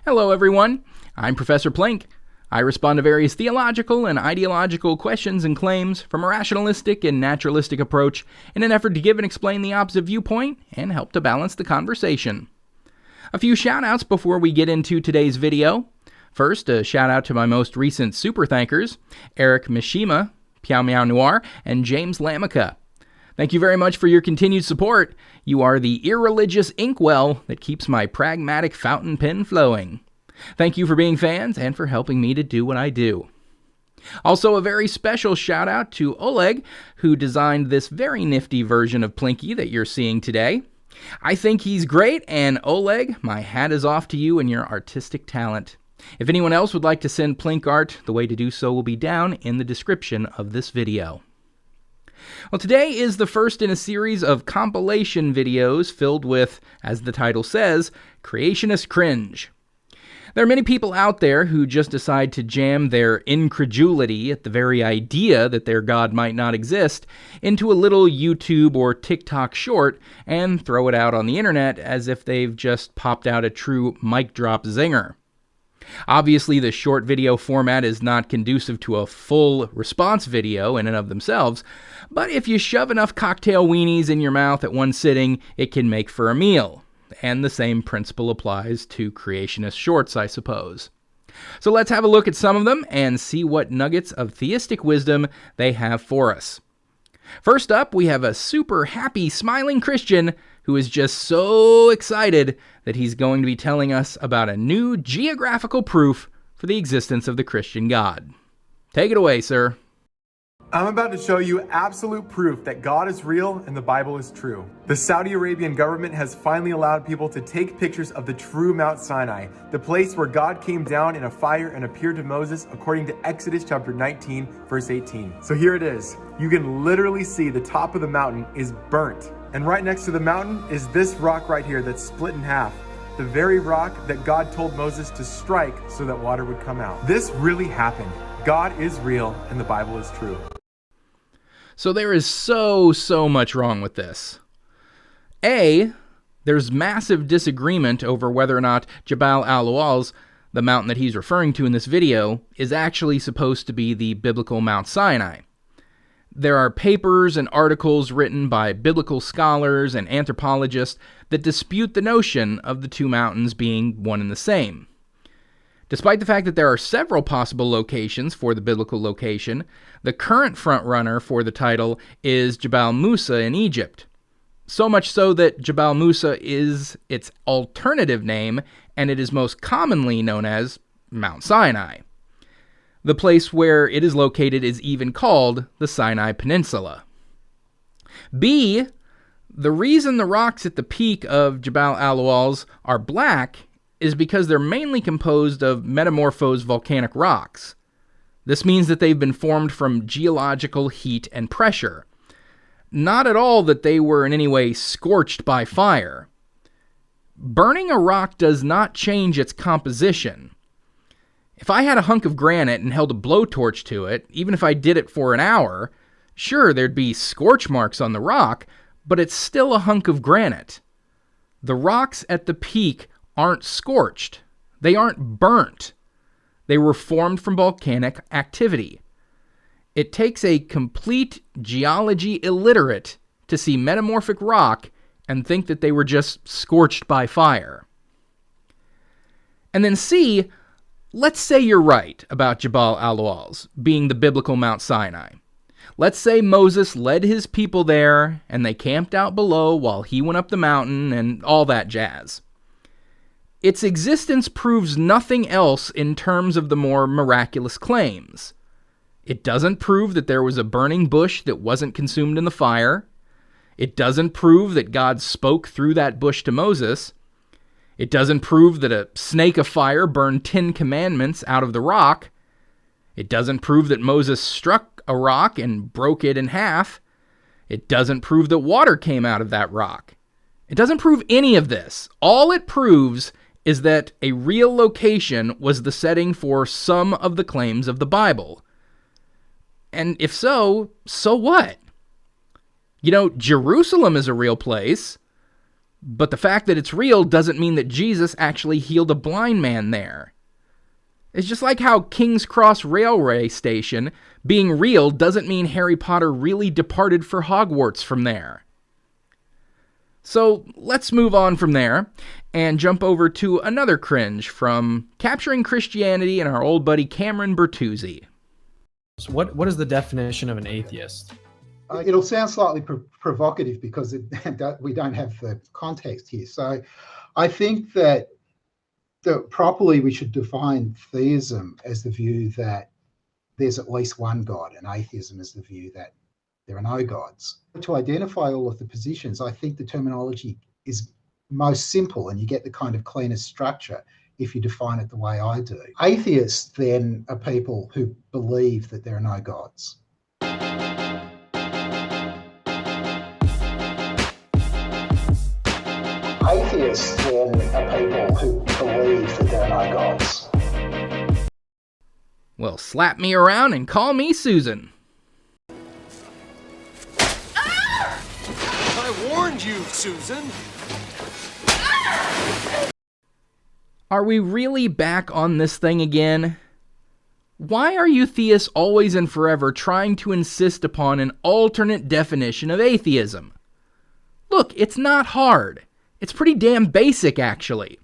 Hello, everyone. I'm Professor Plink. I respond to various theological and ideological questions and claims from a rationalistic and naturalistic approach in an effort to give and explain the opposite viewpoint and help to balance the conversation. A few shout-outs before we get into today's video. First, a shout-out to my most recent super thankers, Eric Mishima, Piao Meow Noir, and James Lamica. Thank you very much for your continued support. You are the irreligious inkwell that keeps my pragmatic fountain pen flowing. Thank you for being fans and for helping me to do what I do. Also, a very special shout out to Oleg, who designed this very nifty version of Plinky that you're seeing today. I think he's great, and Oleg, my hat is off to you and your artistic talent. If anyone else would like to send Plink art, the way to do so will be down in the description of this video. Well, today is the first in a series of compilation videos filled with, as the title says, Creationist Cringe. There are many people out there who just decide to jam their incredulity at the very idea that their God might not exist into a little YouTube or TikTok short and throw it out on the internet as if they've just popped out a true mic drop zinger. Obviously, the short video format is not conducive to a full response video in and of themselves, but if you shove enough cocktail weenies in your mouth at one sitting, it can make for a meal. And the same principle applies to creationist shorts, I suppose. So let's have a look at some of them and see what nuggets of theistic wisdom they have for us. First up, we have a super happy, smiling Christian who is just so excited that he's going to be telling us about a new geographical proof for the existence of the Christian God. Take it away, sir. I'm about to show you absolute proof that God is real and the Bible is true. The Saudi Arabian government has finally allowed people to take pictures of the true Mount Sinai, the place where God came down in a fire and appeared to Moses according to Exodus chapter 19, verse 18. So here it is. You can literally see the top of the mountain is burnt. And right next to the mountain is this rock right here that's split in half. The very rock that God told Moses to strike so that water would come out. This really happened. God is real and the Bible is true. So there is so much wrong with this. A, there's massive disagreement over whether or not Jabal al-Awals, the mountain that he's referring to in this video, is actually supposed to be the biblical Mount Sinai. There are papers and articles written by biblical scholars and anthropologists that dispute the notion of the two mountains being one and the same. Despite the fact that there are several possible locations for the biblical location, the current frontrunner for the title is Jabal Musa in Egypt. So much so that Jabal Musa is its alternative name, and it is most commonly known as Mount Sinai. The place where it is located is even called the Sinai Peninsula. B, the reason the rocks at the peak of Jabal al-Awals are black is because they're mainly composed of metamorphosed volcanic rocks. This means that they've been formed from geological heat and pressure. Not at all that they were in any way scorched by fire. Burning a rock does not change its composition. If I had a hunk of granite and held a blowtorch to it, even if I did it for an hour, sure, there'd be scorch marks on the rock, but it's still a hunk of granite. The rocks at the peak aren't scorched. They aren't burnt. They were formed from volcanic activity. It takes a complete geology illiterate to see metamorphic rock and think that they were just scorched by fire. And then C, let's say you're right about Jabal al-Awals being the biblical Mount Sinai. Let's say Moses led his people there and they camped out below while he went up the mountain and all that jazz. Its existence proves nothing else in terms of the more miraculous claims. It doesn't prove that there was a burning bush that wasn't consumed in the fire. It doesn't prove that God spoke through that bush to Moses. It doesn't prove that a snake of fire burned 10 commandments out of the rock. It doesn't prove that Moses struck a rock and broke it in half. It doesn't prove that water came out of that rock. It doesn't prove any of this. All it proves is that a real location was the setting for some of the claims of the Bible. And if so, so what? You know, Jerusalem is a real place. But the fact that it's real doesn't mean that Jesus actually healed a blind man there. It's just like how King's Cross Railway Station being real doesn't mean Harry Potter really departed for Hogwarts from there. So let's move on from there and jump over to another cringe from Capturing Christianity and our old buddy Cameron Bertuzzi. So what is the definition of an atheist? It'll sound slightly provocative because we don't have the context here. So I think that properly we should define theism as the view that there's at least one God, and atheism is the view that there are no gods. To identify all of the positions, I think the terminology is most simple and you get the kind of cleanest structure if you define it the way I do. Atheists then are people who believe that there are no gods. Atheists then are people who believe that there are no gods. Well, slap me around and call me Susan. I warned you, Susan. Are we really back on this thing again? Why are you theists always and forever trying to insist upon an alternate definition of atheism? Look, it's not hard. It's pretty damn basic, actually.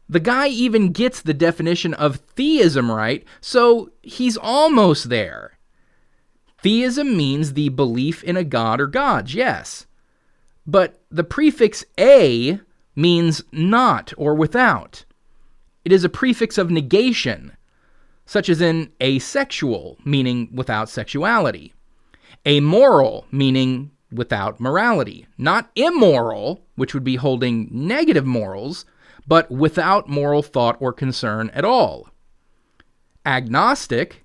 The guy even gets the definition of theism right, so he's almost there. Theism means the belief in a god or gods, yes. But the prefix a means not or without. It is a prefix of negation, such as in asexual, meaning without sexuality. Amoral, meaning without morality. Not immoral, which would be holding negative morals, but without moral thought or concern at all. Agnostic,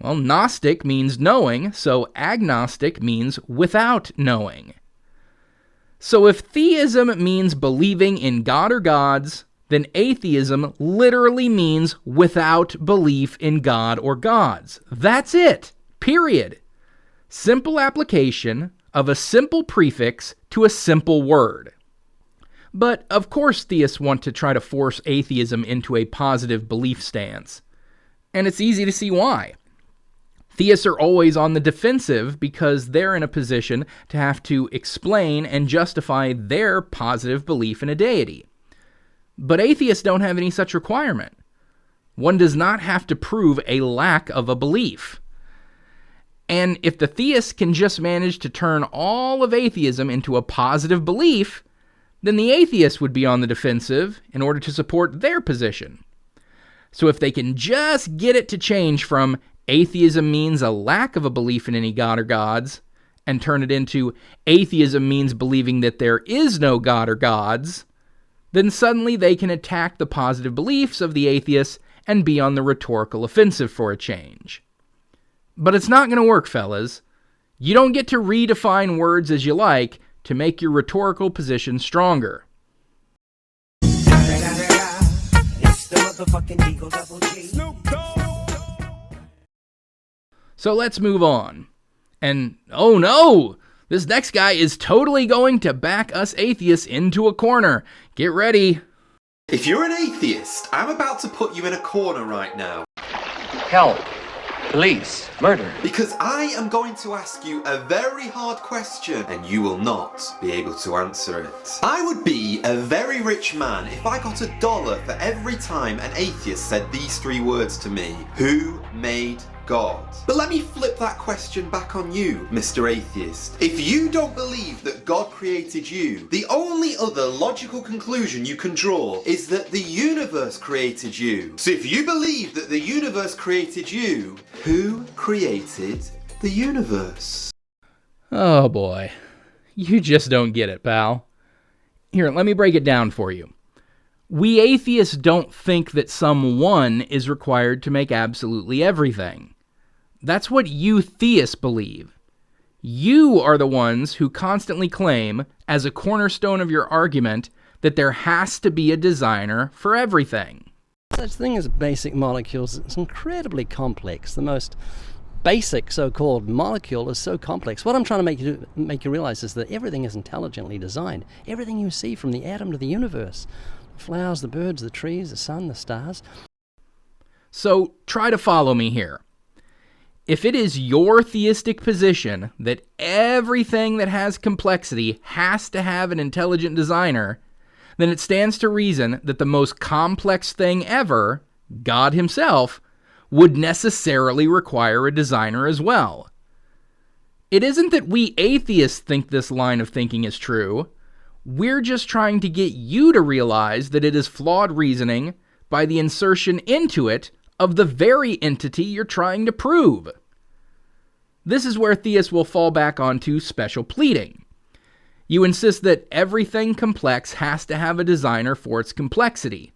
well, Gnostic means knowing, so agnostic means without knowing. So if theism means believing in God or gods, then atheism literally means without belief in God or gods. That's it. Period. Simple application of a simple prefix to a simple word. But of course theists want to try to force atheism into a positive belief stance. And it's easy to see why. Theists are always on the defensive because they're in a position to have to explain and justify their positive belief in a deity. But atheists don't have any such requirement. One does not have to prove a lack of a belief. And if the theists can just manage to turn all of atheism into a positive belief, then the atheists would be on the defensive in order to support their position. So if they can just get it to change from atheism means a lack of a belief in any god or gods, and turn it into atheism means believing that there is no god or gods, then suddenly they can attack the positive beliefs of the atheists and be on the rhetorical offensive for a change. But it's not going to work, fellas. You don't get to redefine words as you like to make your rhetorical position stronger. So let's move on. And oh no! This next guy is totally going to back us atheists into a corner. Get ready. If you're an atheist, I'm about to put you in a corner right now. Help. Police. Murder. Because I am going to ask you a very hard question, and you will not be able to answer it. I would be a very rich man if I got $1 for every time an atheist said these 3 words to me. Who made God? But let me flip that question back on you, Mr. Atheist. If you don't believe that God created you, the only other logical conclusion you can draw is that the universe created you. So if you believe that the universe created you, who created the universe? Oh boy. You just don't get it, pal. Here, let me break it down for you. We atheists don't think that someone is required to make absolutely everything. That's what you theists believe. You are the ones who constantly claim, as a cornerstone of your argument, that there has to be a designer for everything. Such thing as basic molecules, it's incredibly complex. The most basic so-called molecule is so complex. What I'm trying to make you realize is that everything is intelligently designed. Everything you see, from the atom to the universe, the flowers, the birds, the trees, the sun, the stars. So try to follow me here. If it is your theistic position that everything that has complexity has to have an intelligent designer, then it stands to reason that the most complex thing ever, God himself, would necessarily require a designer as well. It isn't that we atheists think this line of thinking is true. We're just trying to get you to realize that it is flawed reasoning by the insertion into it of the very entity you're trying to prove. This is where theists will fall back onto special pleading. You insist that everything complex has to have a designer for its complexity,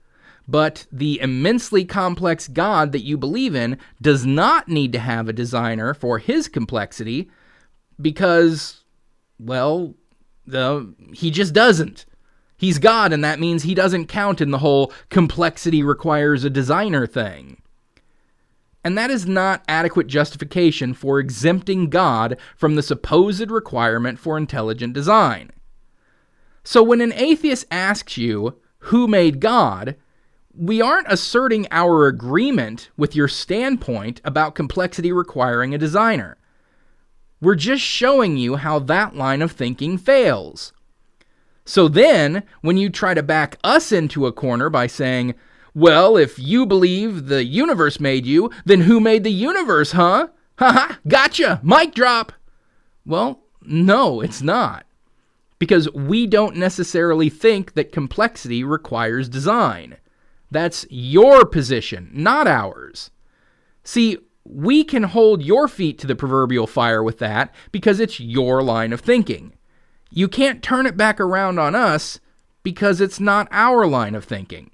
but the immensely complex God that you believe in does not need to have a designer for his complexity because, well, he just doesn't. He's God, and that means he doesn't count in the whole complexity requires a designer thing. And that is not adequate justification for exempting God from the supposed requirement for intelligent design. So when an atheist asks you, who made God, we aren't asserting our agreement with your standpoint about complexity requiring a designer. We're just showing you how that line of thinking fails. So then, when you try to back us into a corner by saying, well, if you believe the universe made you, then who made the universe, huh? Haha, gotcha, mic drop. Well, no, it's not. Because we don't necessarily think that complexity requires design. That's your position, not ours. See, we can hold your feet to the proverbial fire with that because it's your line of thinking. You can't turn it back around on us because it's not our line of thinking.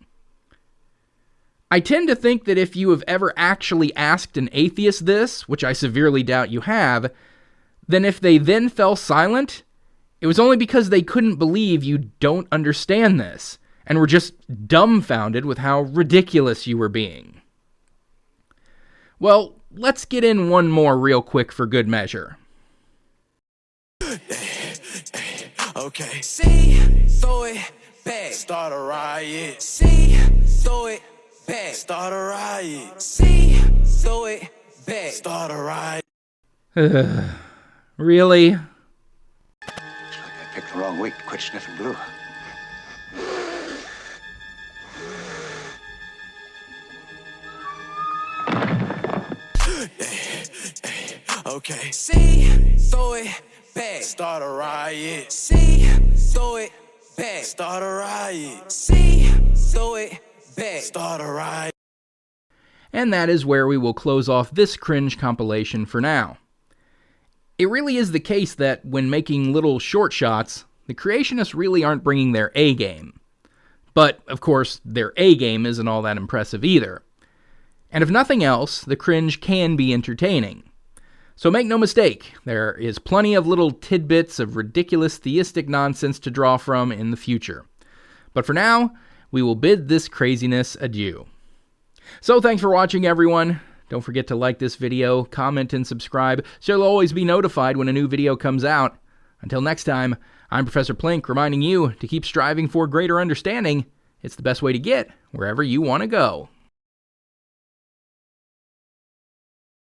I tend to think that if you have ever actually asked an atheist this, which I severely doubt you have, then if they then fell silent, it was only because they couldn't believe you don't understand this, and were just dumbfounded with how ridiculous you were being. Well, let's get in one more real quick for good measure. Okay. See, throw it back. Start a riot. See, throw it back. Start a riot. See, throw it back. Start a riot. Really? Looks like I picked the wrong week to quit sniffing glue. Okay. See, throw it back. Start a riot. See, throw it back. Start a riot. See, throw it back. Start a riot. And that is where we will close off this Cringe compilation for now. It really is the case that when making little short shots, the creationists really aren't bringing their A game. But, of course, their A game isn't all that impressive either. And if nothing else, the Cringe can be entertaining. So make no mistake, there is plenty of little tidbits of ridiculous theistic nonsense to draw from in the future. But for now, we will bid this craziness adieu. So thanks for watching, everyone. Don't forget to like this video, comment, and subscribe so you'll always be notified when a new video comes out. Until next time, I'm Professor Plink reminding you to keep striving for greater understanding. It's the best way to get wherever you want to go.